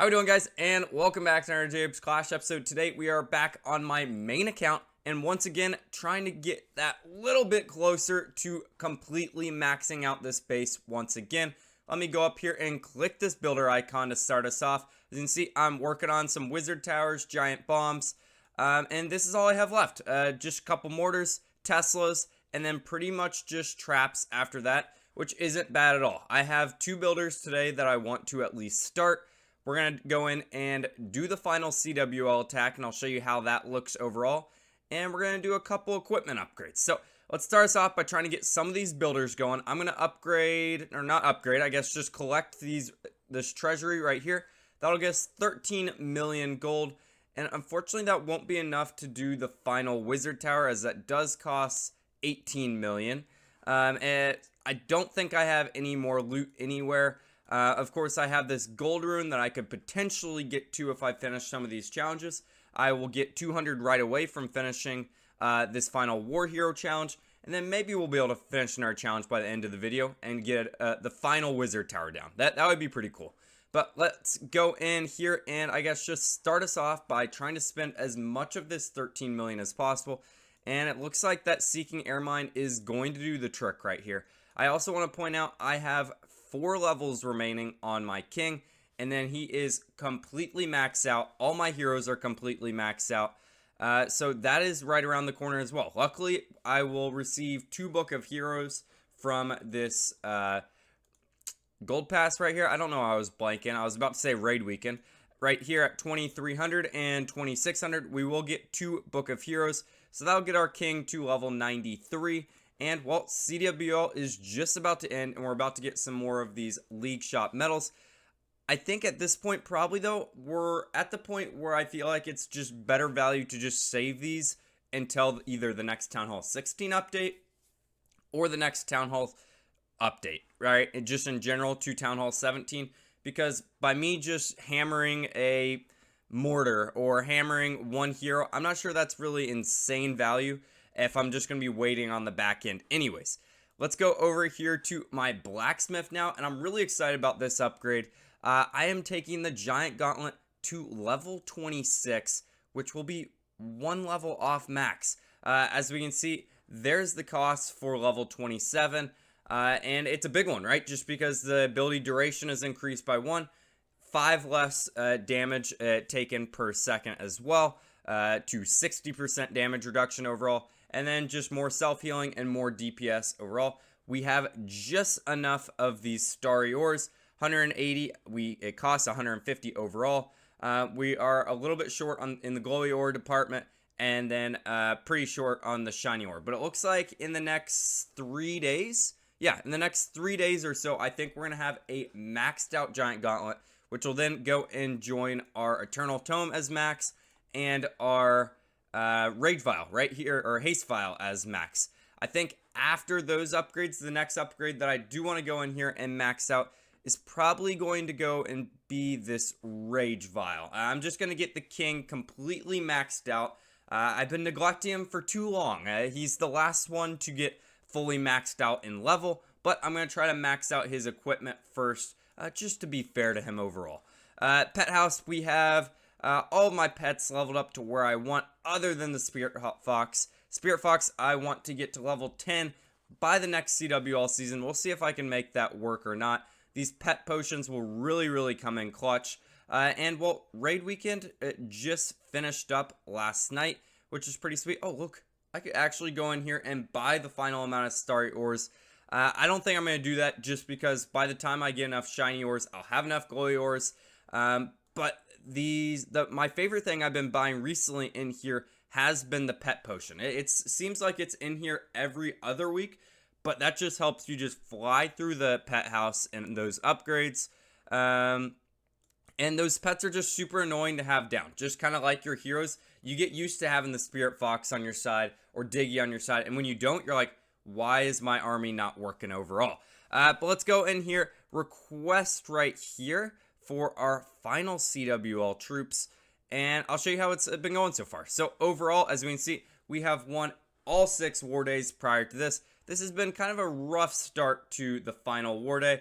How we doing, guys? And welcome back to another Jacob's Clash episode. Today we are back on my main account and once again trying to get that little bit closer to completely maxing out this base once again. Let me go up here and click this builder icon to start us off. As you can see, I'm working on some wizard towers, giant bombs, and this is all I have left. Just a couple mortars, Teslas, and then pretty much just traps after that, which isn't bad at all. I have two builders today that I want to at least start. We're going to go in and do the final CWL attack, and I'll show you how that looks overall. And we're going to do a couple equipment upgrades. So let's start us off by trying to get some of these builders going. I'm going to upgrade, or not upgrade, I guess just collect this treasury right here. That'll get us 13 million gold. And unfortunately, that won't be enough to do the final wizard tower, as that does cost 18 million. And I don't think I have any more loot anywhere. Of course, I have this gold rune that I could potentially get to if I finish some of these challenges. I will get 200 right away from finishing this final war hero challenge, and then maybe we'll be able to finish another challenge by the end of the video and get the final wizard tower down. That would be pretty cool. But let's go in here and I guess just start us off by trying to spend as much of this 13 million as possible. And it looks like that Seeking Air Mine is going to do the trick right here. I also want to point out I have 4 levels remaining on my king, and then he is completely maxed out. All my heroes are completely maxed out. So that is right around the corner as well. Luckily, I will receive 2 Book of Heroes from this gold pass right here. I don't know how I was blanking. I was about to say raid weekend. Right here at 2300 and 2600, we will get 2 Book of Heroes. So that'll get our king to level 93. And, well, CWL is just about to end, and we're about to get some more of these League Shop medals. I think at this point, probably, though, we're at the point where I feel like it's just better value to just save these until either the next Town Hall 16 update or the next Town Hall update, right? And just in general to Town Hall 17, because by me just hammering a mortar or hammering one hero, I'm not sure that's really insane value if I'm just going to be waiting on the back end. Anyways, let's go over here to my Blacksmith now, and I'm really excited about this upgrade. I am taking the Giant Gauntlet to level 26, which will be 1 level off max. As we can see, there's the cost for level 27, and it's a big one, right? Just because the ability duration is increased by 1, 5 less damage taken per second as well, to 60% damage reduction overall, and then just more self-healing and more DPS overall. We have just enough of these starry ores, 180, it costs 150 overall. We are a little bit short in the glowy ore department, and then pretty short on the shiny ore. But it looks like in the next 3 days, in the next 3 days or so, I think we're going to have a maxed out Giant Gauntlet, which will then go and join our Eternal Tome as max, and our Rage Vial right here, or Haste Vial as max. I think after those upgrades, the next upgrade that I do want to go in here and max out is probably going to go and be this Rage Vial. I'm just going to get the king completely maxed out. I've been neglecting him for too long. He's the last one to get fully maxed out in level, but I'm going to try to max out his equipment first, just to be fair to him overall. Pet House, we have all of my pets leveled up to where I want, other than the Spirit Fox. Spirit Fox, I want to get to level 10 by the next CWL season. We'll see if I can make that work or not. These pet potions will really come in clutch. And, well, Raid Weekend, it just finished up last night, which is pretty sweet. Oh, look, I could actually go in here and buy the final amount of starry ores. I don't think I'm going to do that just because by the time I get enough shiny ores, I'll have enough glowy ores. But my favorite thing I've been buying recently in here has been the pet potion. It seems like it's in here every other week, but that just helps you just fly through the pet house and those upgrades. And those pets are just super annoying to have down. Just kind of like your heroes. You get used to having the Spirit Fox on your side or Diggy on your side, and when you don't, you're like, why is my army not working overall? But let's go in here, request right here for our final CWL troops, and I'll show you how it's been going so far. So overall, as we can see, we have won all 6 war days prior to this. This has been kind of a rough start to the final war day,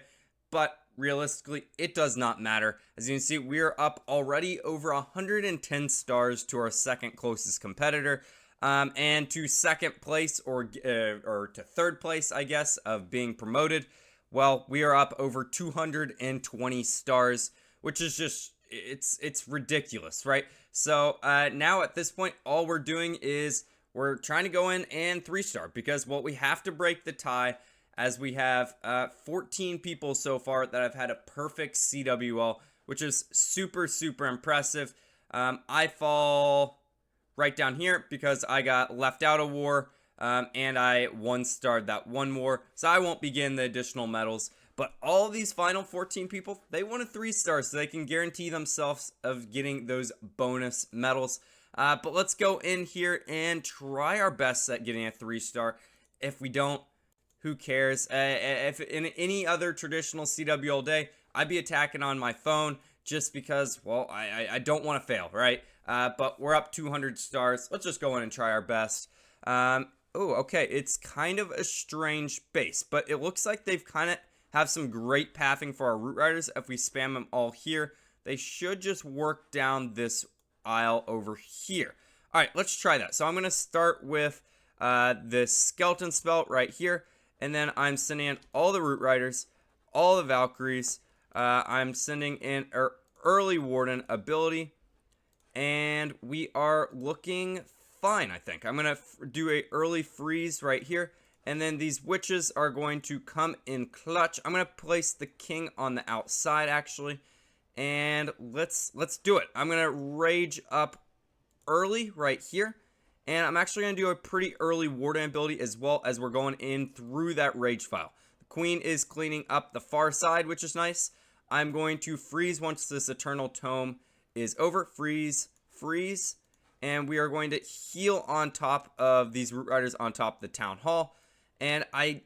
but realistically, it does not matter. As you can see, we are up already over 110 stars to our second closest competitor. And to second place, or to third place, I guess, of being promoted, well, we are up over 220 stars, which is just, it's ridiculous, right? So now at this point, all we're doing is we're trying to go in and 3-star, because, well, we have to break the tie, as we have 14 people so far that have had a perfect CWL, which is super, super impressive. I fall right down here because I got left out of war, and I 1-starred that one war, so I won't begin the additional medals. But all of these final 14 people, they want a 3-star, so they can guarantee themselves of getting those bonus medals. But let's go in here and try our best at getting a 3-star. If we don't, who cares? If in any other traditional CWL day, I'd be attacking on my phone just because, well, I don't want to fail, right? But we're up 200 stars. Let's just go in and try our best. Oh, okay. It's kind of a strange base, but it looks like they've kind of have some great pathing for our root riders. If we spam them all here, they should just work down this aisle over here. All right, let's try that. So I'm going to start with this skeleton spell right here. And then I'm sending in all the root riders, all the Valkyries. I'm sending in our early Warden ability. And we are looking fine, I think. I'm going to do a early freeze right here. And then these witches are going to come in clutch. I'm going to place the king on the outside, actually. And let's do it. I'm going to rage up early right here. And I'm actually going to do a pretty early Warden ability as well, as we're going in through that rage file. The queen is cleaning up the far side, which is nice. I'm going to freeze once this Eternal Tome is over. Freeze, freeze. And we are going to heal on top of these root riders on top of the town hall. And I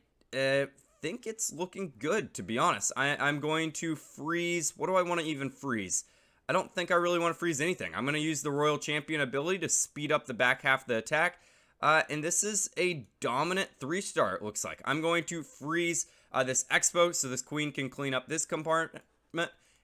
think it's looking good, to be honest. I'm going to freeze. What do I want to even freeze? I don't think I really want to freeze anything. I'm going to use the Royal Champion ability to speed up the back half of the attack. And this is a dominant 3-star, it looks like. I'm going to freeze this Expo so this queen can clean up this compartment.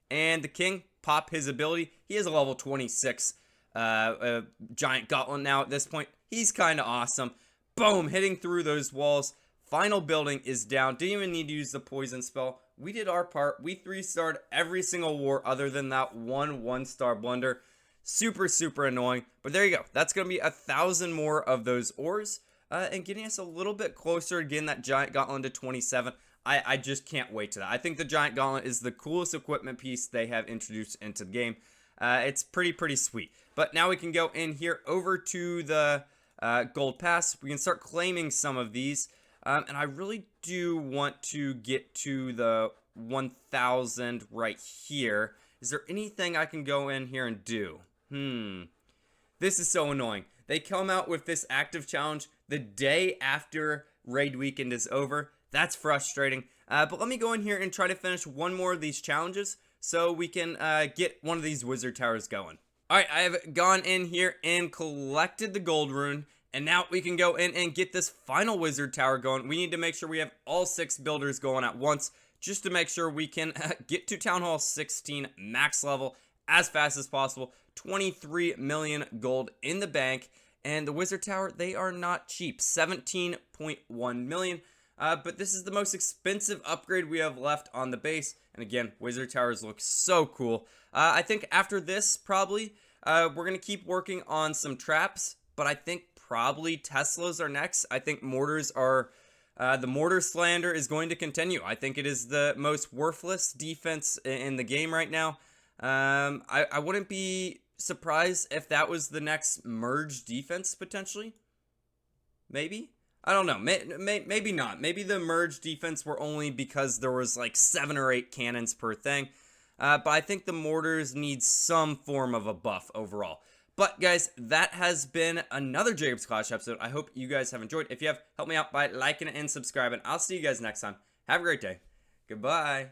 And the king, pop his ability. He is a level 26 giant gauntlet now at this point. He's kind of awesome. Boom, hitting through those walls. Final building is down. Didn't even need to use the poison spell. We did our part. We 3-starred every single war other than that one 1-star blunder. Super, super annoying. But there you go. That's going to be 1,000 more of those ores. And getting us a little bit closer to getting that giant gauntlet to 27. I just can't wait to that. I think the giant gauntlet is the coolest equipment piece they have introduced into the game. It's pretty sweet. But now we can go in here over to the gold pass. We can start claiming some of these. And I really do want to get to the 1,000 right here. Is there anything I can go in here and do? This is so annoying. They come out with this active challenge the day after raid weekend is over. That's frustrating. But let me go in here and try to finish one more of these challenges so we can get one of these wizard towers going. All right, I have gone in here and collected the gold rune. And now we can go in and get this final wizard tower going. We need to make sure we have all 6 builders going at once, just to make sure we can get to Town Hall 16 max level as fast as possible. 23 million gold in the bank. And the wizard tower, they are not cheap. 17.1 million. But this is the most expensive upgrade we have left on the base. And again, wizard towers look so cool. I think after this, probably, we're going to keep working on some traps. But I think probably Teslas are next. I think mortars are, the mortar slander is going to continue. I think it is the most worthless defense in the game right now. I wouldn't be surprised if that was the next merge defense, potentially. Maybe? I don't know. Maybe not. Maybe the merge defense were only because there was like 7 or 8 cannons per thing. But I think the mortars need some form of a buff overall. But guys, that has been another Jacob's Clash episode. I hope you guys have enjoyed. If you have, help me out by liking and subscribing. I'll see you guys next time. Have a great day. Goodbye.